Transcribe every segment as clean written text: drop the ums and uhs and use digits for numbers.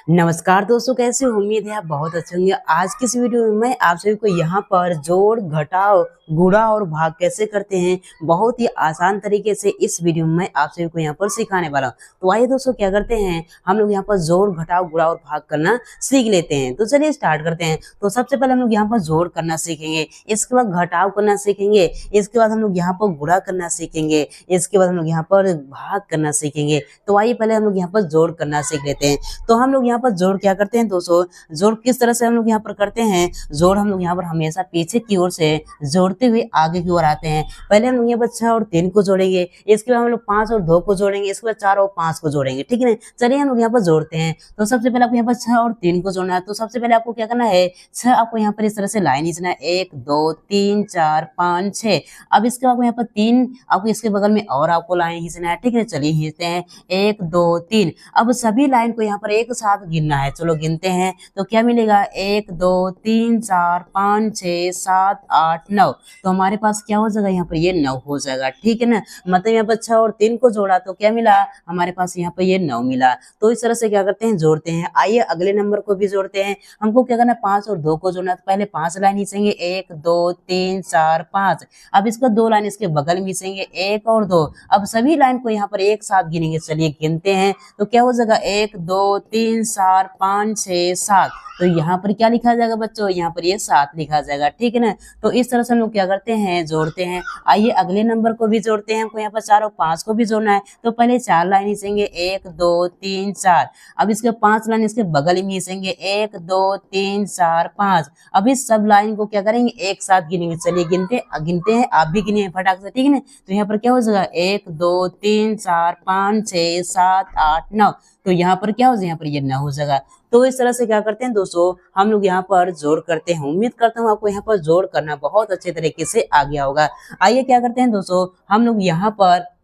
नमस्कार दोस्तों, कैसे हो? उम्मीद है आप बहुत अच्छे होंगे। आज की इस वीडियो में मैं आप सभी को यहाँ पर जोड़, घटाव, गुणा और भाग कैसे करते हैं बहुत ही आसान तरीके से इस वीडियो में मैं आप सभी को यहाँ पर सिखाने वाला हूँ। तो आइए दोस्तों, क्या करते हैं हम लोग यहाँ पर जोड़, घटाव, गुणा और भाग करना सीख लेते हैं। तो चलिए स्टार्ट करते हैं। तो सबसे पहले हम लोग यहाँ पर जोड़ करना सीखेंगे, इसके बाद घटाव करना सीखेंगे, इसके बाद हम लोग यहाँ पर गुणा करना सीखेंगे, इसके बाद हम लोग यहाँ पर भाग करना सीखेंगे। तो आइए पहले हम लोग यहाँ पर जोड़ करना सीख लेते हैं। तो हम लोग यहाँ पर जोड़ क्या करते हैं दोस्तों, जोड़ किस तरह से हम लोग यहाँ पर करते हैं। जोड़ हम लोग यहाँ पर हमेशा पीछे की ओर से जोड़ते हुए आगे की ओर आते हैं। पहले हम लोग यहाँ पर 6 और 3 को जोड़ेंगे, इसके बाद हम लोग 5 और 2 को जोड़ेंगे, इसके बाद 4 और 5 को जोड़ेंगे। ठीक है ना, चलिए हम लोग यहाँ पर जोड़ते हैं। तो सबसे पहले आपको यहाँ पर 6 और 3 को जोड़ना है। तो सबसे पहले आपको क्या करना है, 6 आपको यहाँ पर इस तरह से लाइन खींचना है, 1 2 3 4 5 6। अब इसके बाद यहाँ पर 3 आपको इसके बगल में और आपको लाइन खींचना है। ठीक है, चलिए खींचते हैं, 1 2 3। अब सभी लाइन को यहाँ पर एक साथ गिनना है। चलो गिनते हैं, तो क्या मिलेगा, 1 2 3 4 5 6 7 8 9। तो हमारे पास क्या हो जाएगा, यहाँ पर ये 9 हो जाएगा। ठीक है ना, मतलब यहाँ पर 6 और 3 को जोड़ा तो क्या मिला, हमारे पास यहाँ पर ये 9 मिला। तो इस तरह से क्या करते हैं, जोड़ते हैं। आइए अगले नंबर को भी जोड़ते हैं। हमको क्या करना है, 5 और 2 को जोड़ना। तो पहले 5 लाइन खींचेंगे, 1 2 3 4 5। अब इसको 2 लाइन इसके बगल में खींचेंगे, 1 और 2। अब सभी लाइन को यहाँ पर एक साथ गिनेंगे। चलिए गिनते हैं, तो क्या हो जाएगा, 1 2 3 4 5 6 7। तो यहाँ पर क्या लिखा जाएगा बच्चों, यहाँ पर ये 7 लिखा जाएगा। ठीक है ना, तो इस तरह से हम लोग क्या करते हैं, जोड़ते हैं। आइए अगले नंबर को भी जोड़ते हैं। हमको यहाँ पर 4 और 5 को भी जोड़ना है। तो पहले 4 लाइन खींचेंगे, 1 2 3 4। अब इसके 5 लाइन इसके बगल में खींचेंगे, 1 2 3 4 5। अब इस सब लाइन को क्या करेंगे, एक साथ गिनेंगे। चलिए गिनते हैं, आप भी गिनिए फटाक से। ठीक है ना, तो यहाँ पर क्या हो जाएगा, 1 2 3 4 5 6 7 8 9। तो यहाँ पर क्या हो जाएगा, यहाँ पर ये 9 हो जाएगा। तो इस तरह से क्या करते हैं दोस्तों, हम लोग यहाँ पर जोड़ करते हैं। उम्मीद करता हूँ आपको यहाँ पर जोड़ करना बहुत अच्छे तरीके से आ गया होगा। आइए क्या करते हैं दोस्तों, हम लोग यहाँ पर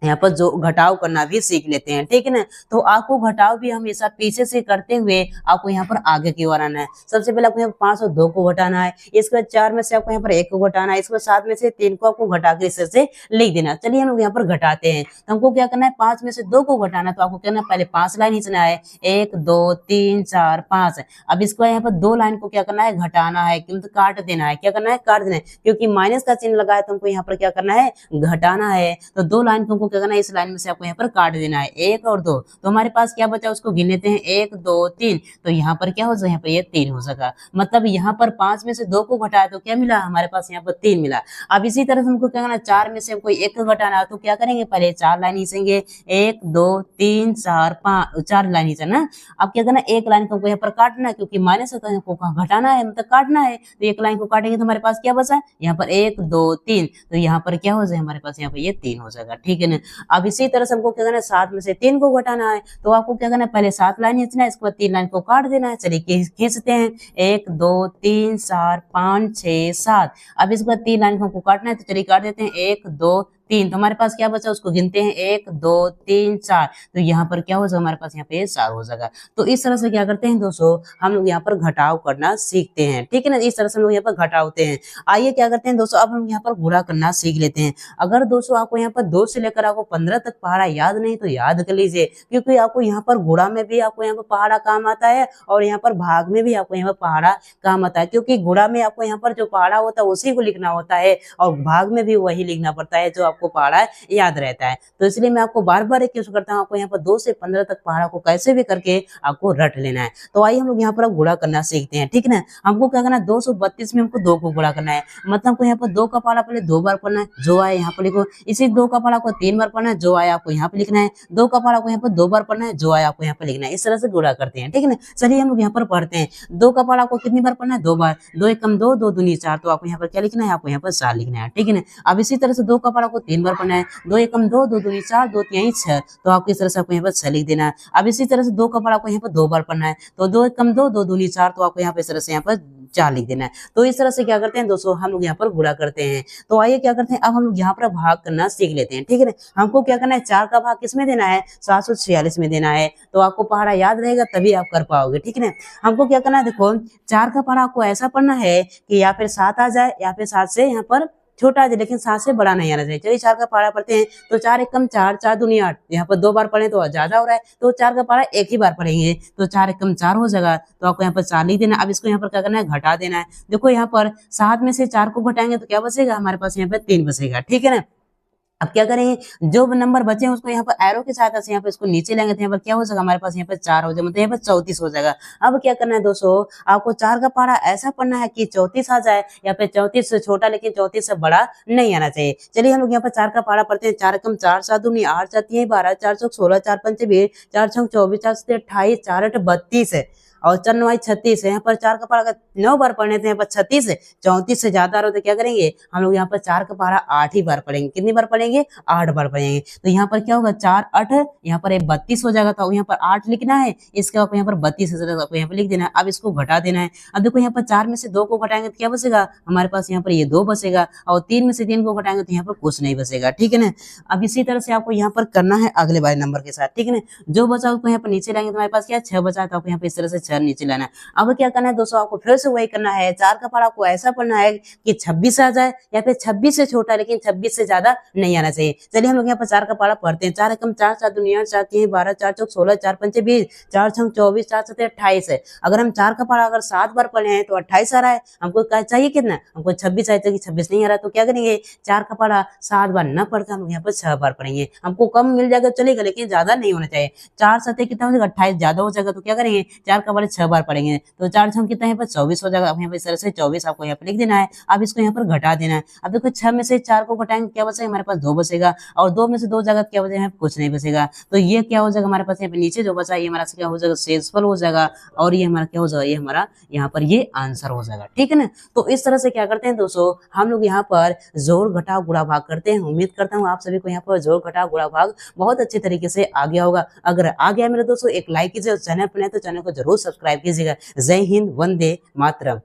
जो घटाव करना भी सीख लेते हैं। ठीक है ना, तो आपको घटाव भी हमेशा पीछे से करते हुए आपको यहाँ पर आगे की ओर आना है। सबसे पहले आपको यहाँ 5 और 2 को घटाना है, इसके बाद 4 में से आपको यहाँ पर 1 को घटाना है, इसके बाद 7 में से 3 को आपको घटा के इस तरह से लिख देना। चलिए हम लोग यहाँ पर घटाते हैं। तो हमको क्या करना है, 5 में से 2 को घटाना। तो आपको करना है, पहले 5 लाइन खींचना है, 1 2 3 4 5। अब इसको यहाँ पर 2 लाइन को क्या करना है, घटाना है, क्योंकि काट देना है। क्या करना है, काट देना है, क्योंकि माइनस का चिन्ह लगा है तो हमको यहाँ पर क्या करना है, घटाना है। तो 2 लाइन को क्या करना है, इस लाइन में से आपको यहाँ पर काट देना है, 1 और 2। तो हमारे पास क्या बचा, उसको गिन लेते हैं, 1 2 3। तो यहाँ पर क्या हो जाएगा, यहाँ पर ये 3 हो सका। मतलब यहाँ पर 5 में से 2 को घटाया तो क्या मिला, हमारे पास यहाँ पर 3 मिला। अब इसी तरह से हमको क्या करना है, 4 में से हमको 1 को घटाना है। तो क्या करेंगे, पहले 4 लाइन खींचेंगे, 1 2 3 4 5, 4 लाइन खींचना। अब क्या करना है, एक लाइन को हमको यहाँ पर काटना है, क्योंकि माइनस होता है, हमको घटाना है मतलब काटना है। तो एक लाइन को काटेंगे तो हमारे पास क्या बचा, यहाँ पर 1 2 3। तो यहाँ पर क्या हो जाए, हमारे पास यहाँ पर ये 3 हो जाएगा। ठीक है ना, अब इसी तरह से हमको क्या करना है, 7 में से 3 को घटाना है। तो आपको क्या करना है, पहले 7 लाइन खींचना है, इसके बाद 3 लाइन को काट देना है। चलिए खींचते हैं, 1 2 3 4 5 6 7। अब इसके बाद 3 लाइन को हमको काटना है। तो चलिए काट देते हैं, 1 2 3। तो हमारे पास क्या बचा, उसको गिनते हैं, 1 2 3 4। तो यहाँ पर क्या हो जाएगा, हमारे पास यहाँ पे 4 हो जाएगा। तो इस तरह से क्या करते हैं दोस्तों, हम लोग यहाँ पर घटाव करना सीखते हैं। ठीक है ना, इस तरह से हम लोग यहाँ पर घटावते हैं। आइए क्या करते हैं दोस्तों, अब हम यहाँ पर गुणा करना सीख लेते हैं। अगर दोस्तों आपको यहाँ पर 2 से लेकर आपको 15 तक पहाड़ा याद नहीं तो याद कर लीजिए, क्योंकि आपको यहाँ पर गुणा में भी आपको यहाँ पर पहाड़ा काम आता है और यहाँ पर भाग में भी आपको यहाँ पर पहाड़ा काम आता है। क्योंकि गुणा में आपको यहाँ पर जो पहाड़ा होता है उसी को लिखना होता है और भाग में भी वही लिखना पड़ता है जो आपको पहाड़ा याद रहता है। तो इसलिए मैं आपको बार बार रिक्वेस्ट करता हूँ, आपको यहाँ पर 2 से 15 तक पहाड़ा को कैसे भी करके आपको रट लेना है। तो आइए हम लोग यहाँ पर गुणा करना सीखते हैं। ठीक है ना, हमको क्या करना है, 232 में हमको 2 को गुणा करना है। मतलब हमको यहाँ पर 2 का पहाड़ा पहले 2 बार पढ़ना है, जो आए यहाँ पर लिखो। इसी 2 का पहाड़ा को 3 बार पढ़ना है, जो आया आपको यहाँ पे लिखना है। 2 का पहाड़ा को यहाँ पर 2 बार पढ़ना है, जो आया आपको यहाँ पे लिखना है। इस तरह से गुणा करते हैं। ठीक है ना, चलिए हम लोग यहाँ पर पढ़ते हैं। 2 का पहाड़ा को कितनी बार पढ़ना है, 2 बार। 2 एकम 2 2 दूनी 4। तो आपको यहाँ पर क्या लिखना है, आपको यहाँ पर 4 लिखना है। ठीक है ना, अब इसी तरह से 2 का पहाड़ा को 3 बार पढ़ना है। 2 एकम 2 2 दूनी 4 2 3 6। तो आपको इस तरह से आपको यहाँ पर 6 लिख देना है। अब इसी तरह से 2 का पहाड़ा को यहाँ पर 2 बार पढ़ना है। तो 2 एकम 2 2 दूनी 4। तो आपको यहाँ पर इस तरह से यहाँ पर 4 लिख देना है। तो इस तरह से क्या करते हैं दोस्तों, हम लोग यहाँ पर गुणा करते हैं। तो आइए क्या करते हैं, अब हम लोग यहाँ पर भाग करना सीख लेते हैं। ठीक है ना, हमको क्या करना है, 4 का भाग किस में देना है, 746 में देना है। तो आपको पहाड़ा याद रहेगा तभी आप कर पाओगे। ठीक है ना, हमको क्या करना है, देखो 4 का पहाड़ा आपको ऐसा पढ़ना है कि या फिर 7 आ जाए या फिर 7 से यहाँ पर छोटा आ जाए लेकिन 7 से बड़ा नहीं आना चाहिए। चलिए 4 का पहाड़ा पढ़ते हैं तो 4 एकम 4, 4 दूनी 8, यहाँ पर 2 बार पढ़े तो ज्यादा हो रहा है, तो 4 का पहाड़ा एक ही बार पढ़ेंगे तो 4 एकम 4 हो जाएगा, तो आपको यहाँ पर 4 लिख देना। अब इसको यहाँ पर क्या करना है, घटा देना है। देखो यहाँ पर 7 में से 4 को घटाएंगे तो क्या बचेगा, हमारे पास यहाँ पे 3 बचेगा, ठीक है ना। अब क्या करेंगे, जो नंबर बचे हैं उसको यहाँ पर एरो की सहायता से यहाँ पे इसको नीचे लेंगे तो यहाँ पर क्या हो जाएगा, हमारे पास यहाँ पर 4 हो जाएगा, मतलब यहाँ पर 34 हो जाएगा। अब क्या करना है दोस्तों, आपको 4 का पहाड़ा ऐसा पढ़ना है कि 34 आ जाए, या फिर 34 से छोटा लेकिन 34 से बड़ा नहीं आना चाहिए। चलिए हम लोग यहाँ पर 4 का पहाड़ा पढ़ते हैं। 4 एकम 4, 7 दूनी 8, 4 3 12, 4 चौक 16, 4 पंचे 20, 4 छक 24, 4 सत्ते 28, 4 8 32 है और 4 9 36 है। यहाँ पर 4 का पहाड़ा 9 बार पढ़ने थे, यहाँ पर 36 है, 34 से ज्यादा हो तो क्या करेंगे हम लोग यहाँ पर 4 का पहाड़ा 8 ही बार पढ़ेंगे। कितनी बार पढ़ेंगे, 8 बार पढ़ेंगे। तो यहाँ पर क्या होगा, 4 8 यहाँ पर 32 हो जाएगा, तो यहाँ पर 8 लिखना है, इसके आपको यहाँ पर 32 आपको यहाँ पर लिख देना है। अब इसको घटा देना है। अब देखो यहाँ पर 4 में से 2 को घटाएंगे तो क्या बचेगा, हमारे पास यहाँ पर ये 2 बचेगा, और 3 में से 3 को घटाएंगे तो यहाँ पर कुछ नहीं बचेगा, ठीक है ना। अब इसी तरह से आपको यहाँ पर करना है अगले बार नंबर के साथ, ठीक है ना। जो बचा उसको यहाँ पर नीचे लाएंगे तो हमारे पास क्या 6 बचा, तो आपको यहाँ पर इस तरह से 6 नीचे लाना है। अब क्या करना है दोस्तों, आपको फिर से वही करना है। 4 का पहाड़ा आपको ऐसा पढ़ना है कि 26 आ जाए, या फिर 26 से छोटा लेकिन 26 से ज्यादा नहीं आना चाहिए। चलिए हम लोग यहाँ पर 4 का पहाड़ा पढ़ते हैं। 4 एकम 4, 7 दूनी 8, 4 3 12, 4 चौक 16, 4 पंचे 20, 4 छक 24, 4 सत्ते 28 है। अगर हम 4 का पहाड़ा अगर 7 बार पढ़े हैं तो 28 आ रहा है, हमको क्या चाहिए, कितना, हमको 26 आया, 26 नहीं आ रहा, तो क्या करेंगे 4 का पहाड़ा 7 बार न पढ़कर हम यहाँ पर 6 बार पढ़ेंगे। हमको कम मिल जाएगा चलेगा, लेकिन ज्यादा नहीं होना चाहिए। 4 सत्ते कितना हो जाएगा, 28 ज्यादा हो जाएगा, तो क्या करेंगे 4 का पहाड़ा 6 बार पढ़ेंगे, तो 4 छक कितना है पर 24 हो जाएगा। अब यहाँ पर इस तरह से 24 आपको यहाँ पर लिख देना है। अब इसको यहाँ पर घटा देना है। अब देखो 6 में से 4 को घटाएंगे क्या बचेगा, हमारे पास 2 बचेगा, और 2 में से 2 जगह क्या बचेगा, कुछ नहीं बचेगा। तो ये क्या हो जाएगा, हमारे पास यहाँ पे नीचे जो बचा ये हमारा क्या हो जाएगा, शेषफल हो जाएगा, और ये हमारा क्या हो जाएगा, ये हमारा यहाँ पर ये आंसर हो जाएगा, ठीक है ना। तो इस तरह से क्या करते हैं दोस्तों, हम लोग यहाँ पर जोड़ घटाव गुणा भाग करते हैं। उम्मीद करता हूँ आप सभी को यहाँ पर जोड़ घटाव गुणा भाग बहुत अच्छे तरीके से आ गया होगा। अगर आ गया मेरे दोस्तों, एक लाइक कीजिए, चैनल पर नहीं तो चैनल को जरूर सब्सक्राइब कीजिएगा। जय हिंद, वंदे मातरम।